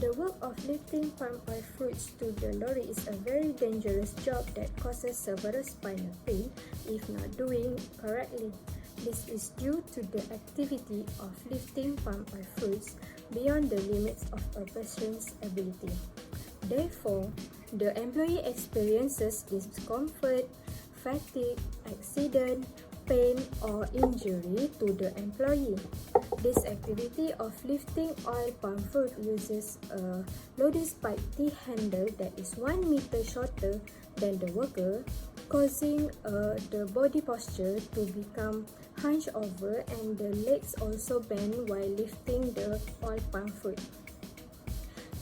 The work of lifting palm oil fruits to the lorry is a very dangerous job that causes severe spinal pain if not doing correctly. This is due to the activity of lifting palm oil fruits beyond the limits of a person's ability. Therefore, the employee experiences discomfort, fatigue, accident, pain or injury to the employee. This activity of lifting oil palm fruit uses a loading spike T-handle that is 1 meter shorter than the worker, causing the body posture to become hunched over and the legs also bend while lifting the oil palm fruit.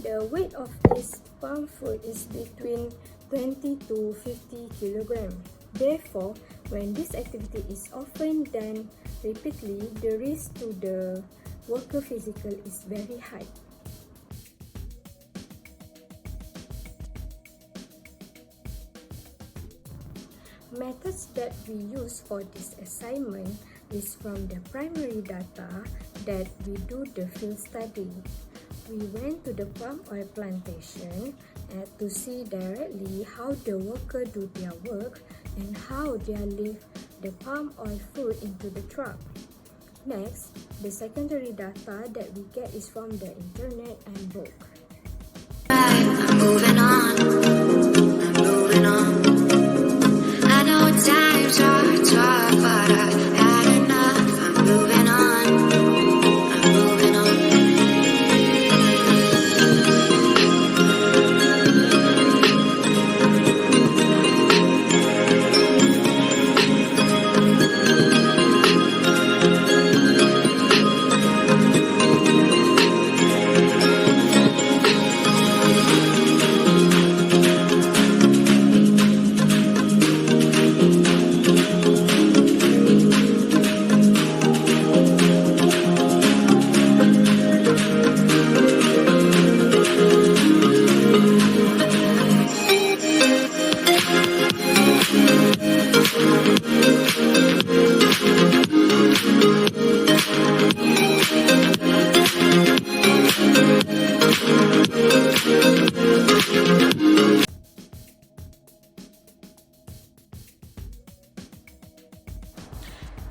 The weight of this palm fruit is between 20 to 50 kilograms. Therefore, when this activity is often done repeatedly, the risk to the worker physical is very high. Methods that we use for this assignment is from the primary data that we do the field study. We went to the palm oil plantation to see directly how the worker do their work and how they lift the palm oil fruit into the truck. Next, the secondary data that we get is from the internet and book. I'm moving on. I know times are tough, but I've had enough. I'm moving on.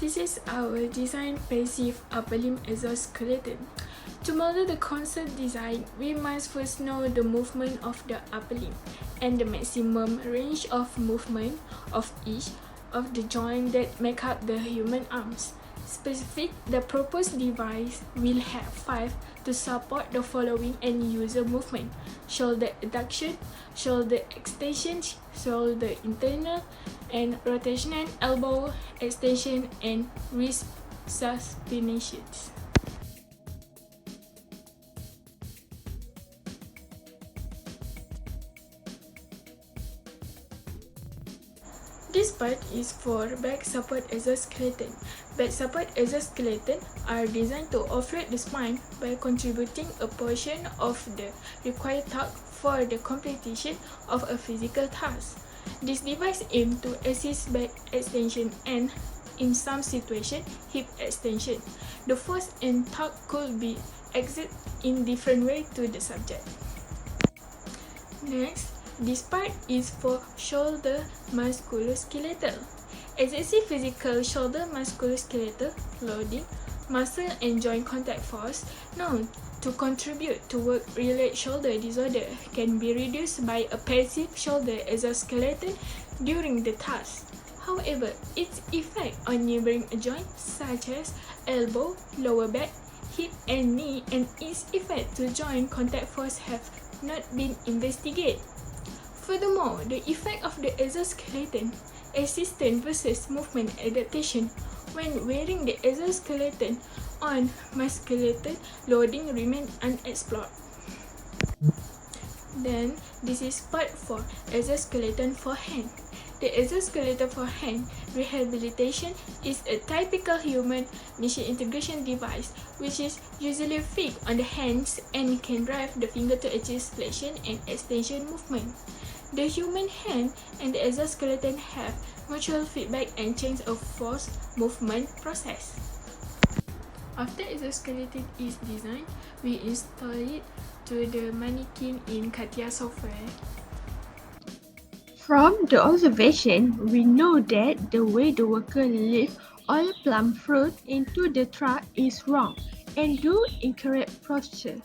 This is our design passive upper limb exoskeleton. To model the concept design, we must first know the movement of the upper limb and the maximum range of movement of each of the joints that make up the human arms. Specific, the proposed device will have 5 to support the following end-user movement: shoulder adduction, shoulder extension, shoulder internal and rotation, elbow extension, and wrist supinations. This part is for back support exoskeleton. Back support exoskeleton are designed to offload the spine by contributing a portion of the required torque for the completion of a physical task. This device aims to assist back extension and, in some situations, hip extension. The force and torque could be exerted in different ways to the subject. Next, this part is for shoulder musculoskeletal. Excessive physical shoulder musculoskeletal loading, muscle and joint contact force known to contribute to work-related shoulder disorder can be reduced by a passive shoulder exoskeleton during the task. However, its effect on neighboring joints such as elbow, lower back, hip and knee, and its effect to joint contact force have not been investigated. Furthermore, the effect of the exoskeleton assistance versus movement adaptation when wearing the exoskeleton on muscular loading remain unexplored. Then, this is part for exoskeleton for hand. The exoskeleton for hand rehabilitation is a typical human machine integration device which is usually fixed on the hands and can drive the finger to achieve flexion and extension movement. The human hand and the exoskeleton have mutual feedback and change of force movement process. After exoskeleton is designed, we install it to the mannequin in CATIA software? From the observation, we know that the way the worker lift all plum fruit into the truck is wrong and do incorrect posture.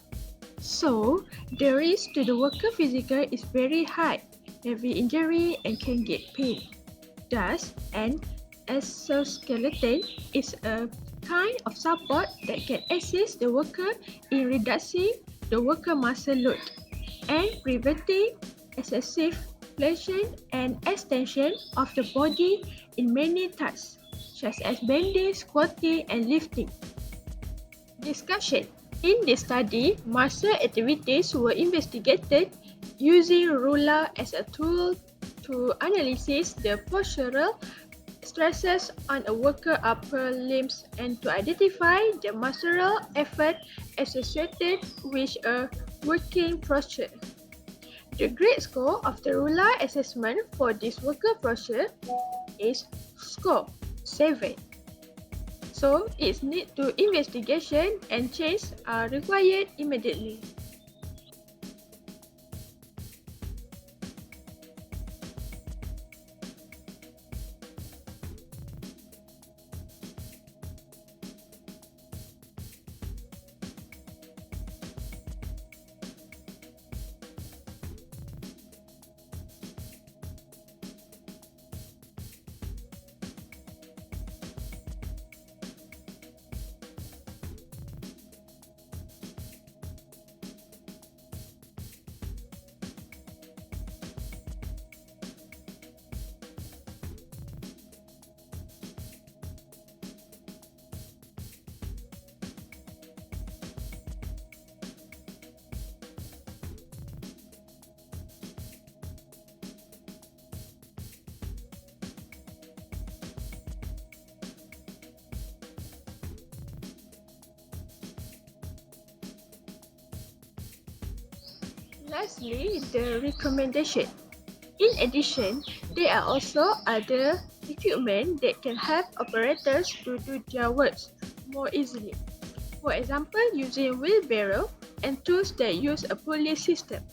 So, the risk to the worker physical is very high, every injury and can get pain. Thus, an exoskeleton is a kind of support that can assist the worker in reducing the worker muscle load and preventing excessive flexion and extension of the body in many tasks, such as bending, squatting, and lifting. Discussion. In this study, muscle activities were investigated using ruler as a tool to analyze the postural stresses on a worker upper limbs and to identify the muscular effort associated with a working posture. The grade score of the ruler assessment for this worker posture is score 7. So, it needs to investigation and change are required immediately. Lastly, the recommendation. In addition, there are also other equipment that can help operators to do their works more easily. For example, using wheelbarrow and tools that use a pulley system.